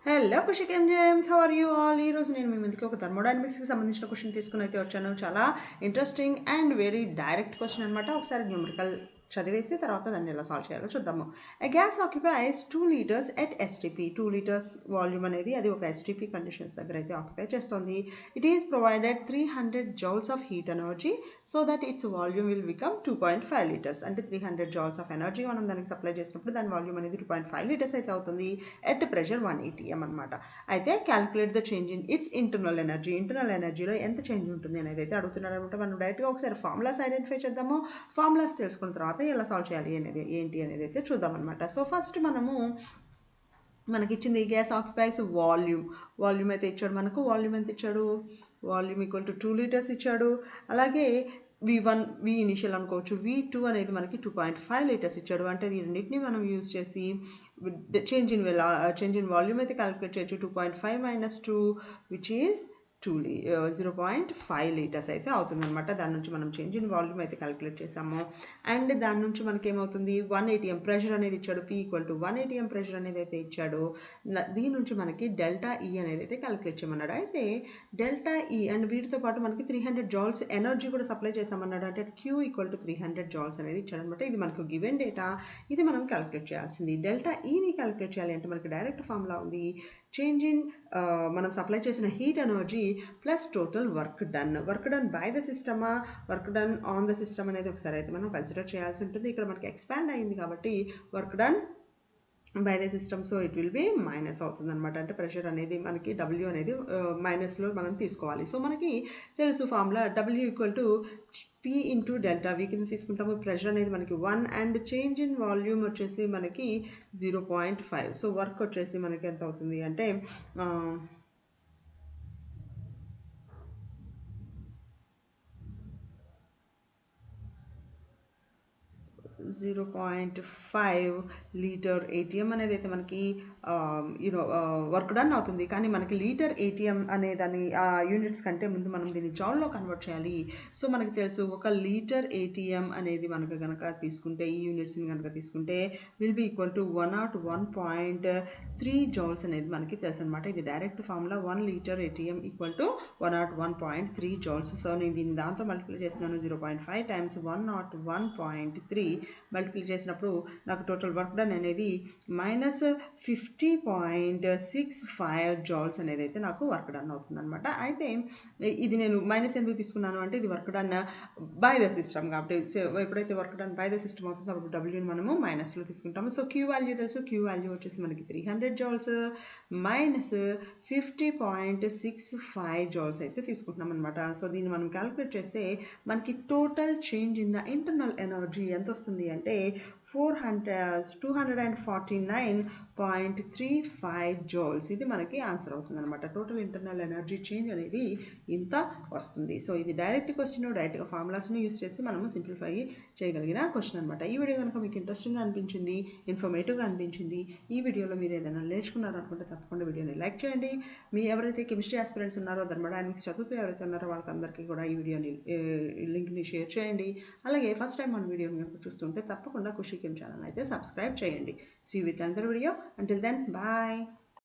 Hello కుషికేం James, how are you all? ఈ రోజు నేను మీ ముందుకి ఒక థర్మోడైనమిక్స్కి సంబంధించిన క్వశ్చన్ తీసుకుని అయితే వచ్చాను. చాలా interesting and very direct question అనమాట. ఒకసారి న్యూమరికల్ చదివేసి తర్వాత దాన్ని ఎలా సాల్వ్ చేయాలో చూద్దాము. ఎ gas occupies 2 liters at STP. 2 liters volume అనేది అది ఒక ఎస్టీపీ కండిషన్స్ దగ్గర అయితే ఆక్యుపై చేస్తుంది. It is provided 300 joules of heat energy so that it's volume will become 2.5 liters. అంటే 300 joules ఆఫ్ ఎనర్జీ మనం దానికి సప్లై చేసినప్పుడు దాని వాల్యూమ్ అనేది 2.5 liters అయితే అవుతుంది. ఎట్ ప్రెషర్ 1 atm అనమాట. అయితే calculate the change in its internal energy. Internal ఎనర్జీలో ఎంత చేంజ్ ఉంటుంది అనేది అయితే అడుగుతున్నారు అనమాట. మనం డైరెక్ట్గా ఒకసారి ఫార్ములాస్ ఐడెంటిఫై చేద్దాము. ఫార్ములాస్ తెలుసుకున్న తర్వాత ఎలా సాల్వ్ చేయాలి అనేది ఏంటి అనేది అయితే చూద్దాం అనమాట. సో ఫస్ట్ మనకి ఇచ్చింది గ్యాస్ ఆక్యుపైస్ వాల్యూమ్ అయితే ఇచ్చాడు. మనకు వాల్యూమ్ ఎంత ఇచ్చాడు? వాల్యూమ్ ఈక్వల్ టు 2 liters ఇచ్చాడు. అలాగే V1 V ఇనిషియల్ అనుకోవచ్చు. V2 అనేది మనకి 2.5 liters ఇచ్చాడు. అంటే ఈ రెండింటిని మనం యూజ్ చేసి చేంజ్ ఇన్ వాల్యూమ్ అయితే క్యాలిక్యులేట్ చేయొచ్చు. 2.5 - 2 విచ్ ఈజ్ 0.5 liters అయితే అవుతుంది అనమాట. దాని నుంచి మనం చేంజ్ ఇన్ వాల్యూమ్ అయితే క్యాలిక్యులేట్ చేసాము. అండ్ దాని నుంచి మనకి ఏమవుతుంది? 1 atm ప్రెషర్ అనేది ఇచ్చాడు. P equal to 1 atm pressure అనేది అయితే ఇచ్చాడు. దీని నుంచి మనకి డెల్టా E అనేది అయితే క్యాలిక్యులేట్ చేయమన్నాడు. అయితే డెల్టా E అండ్ వీటితో పాటు మనకి 300 joules ఎనర్జీ కూడా సప్లై చేసామన్నాడు. అంటే Q ఈక్వల్ టు 300 joules అనేది ఇచ్చాడు అనమాట. ఇది మనకు గివెన్ డేటా. ఇది మనం క్యాలిక్యులేట్ చేయాల్సింది. డెల్టా Eని క్యాలిక్యులేట్ చేయాలి అంటే మనకి డైరెక్ట్ ఫార్ములా ఉంది. చేంజ్ ఇన్ మనం సప్లై చేసిన heat energy plus total work done. Work done by the సిస్టమా, work done on the system అనేది ఒకసారి అయితే మనం కన్సిడర్ చేయాల్సి ఉంటుంది. ఇక్కడ మనకి ఎక్స్పాండ్ అయింది కాబట్టి work done by the system, so it will be minus అవుతుంది అనమాట. అంటే ప్రెషర్ అనేది మనకి W అనేది మైనస్లో మనం తీసుకోవాలి. సో మనకి తెలుసు formula W equal to P into delta V కింద తీసుకుంటాము. ప్రెషర్ అనేది మనకి 1 అండ్ చేంజ్ ఇన్ వాల్యూమ్ వచ్చేసి మనకి 0.5. సో వర్క్ వచ్చేసి మనకి ఎంత అవుతుంది అంటే 0.5 లీటర్ ATM అనేది అయితే మనకి వర్క్ డన్ అవుతుంది. కానీ మనకి లీటర్ ATM అనే దాని యూనిట్స్ కంటే ముందు మనం దీన్ని జౌల్లో కన్వర్ట్ చేయాలి. సో మనకి తెలుసు ఒక లీటర్ ATM అనేది మనకు కనుక తీసుకుంటే ఈ యూనిట్స్ని కనుక తీసుకుంటే will be equal to 101.3 joules అనేది మనకి తెలుసు అనమాట. ఇది direct formula. 1 litre ATM equal to 101.3 joules. So నేను దీన్ని దాంతో మల్టిప్లై చేస్తున్నాను. 0.5 times 101.3 మల్టిప్లై చేసినప్పుడు నాకు టోటల్ వర్క్ డన్ అనేది -50.65 joules అనేది అయితే నాకు వర్క్ డన్ అవుతుంది అనమాట. అయితే ఇది నేను మైనస్ ఎందుకు తీసుకున్నాను అంటే ఇది work done by the system కాబట్టి ఎప్పుడైతే work done by the system అవుతుందో అప్పుడు Wని మనము మైనస్లో తీసుకుంటాము. సో Q వాల్యూ తెలుసు. Q వాల్యూ వచ్చేసి మనకి 300 joules మైనస్ 50.65 joules అయితే తీసుకుంటున్నాం అనమాట. సో దీన్ని మనం క్యాలిక్యులేట్ చేస్తే మనకి total change in the internal energy ఎంత వస్తుంది అంటే 249.35 joules. ఇది మనకి ఆన్సర్ అవుతుంది అనమాట. టోటల్ ఇంటర్నల్ ఎనర్జీ చేంజ్ అనేది ఇంత వస్తుంది. సో ఇది డైరెక్ట్ క్వశ్చన్. డైరెక్ట్గా ఫార్ములాస్ని యూస్ చేసి మనము సింప్లిఫై చేయగలిగిన క్వశ్చన్ అనమాట. ఈ వీడియో కనుక మీకు ఇంట్రెస్టింగ్గా అనిపించింది, ఇన్ఫర్మేటివ్గా అనిపించింది, ఈ వీడియోలో మీరు ఏదైనా నేర్చుకున్నారనుకుంటే తప్పకుండా వీడియోని లైక్ చేయండి. మీ ఎవరైతే కెమిస్ట్రీ ఆస్పిరెంట్స్ ఉన్నారో, థర్మోడైనమిక్స్ చదువుతూ ఎవరైతే ఉన్నారో వాళ్ళకందరికీ కూడా ఈ వీడియోని లింక్ని షేర్ చేయండి. అలాగే ఫస్ట్ టైం మన వీడియోని కనుక చూస్తుంటే తప్పకుండా కుషికేం ఛానల్ అయితే సబ్స్క్రైబ్ చేయండి. See you with another video. Until then, bye.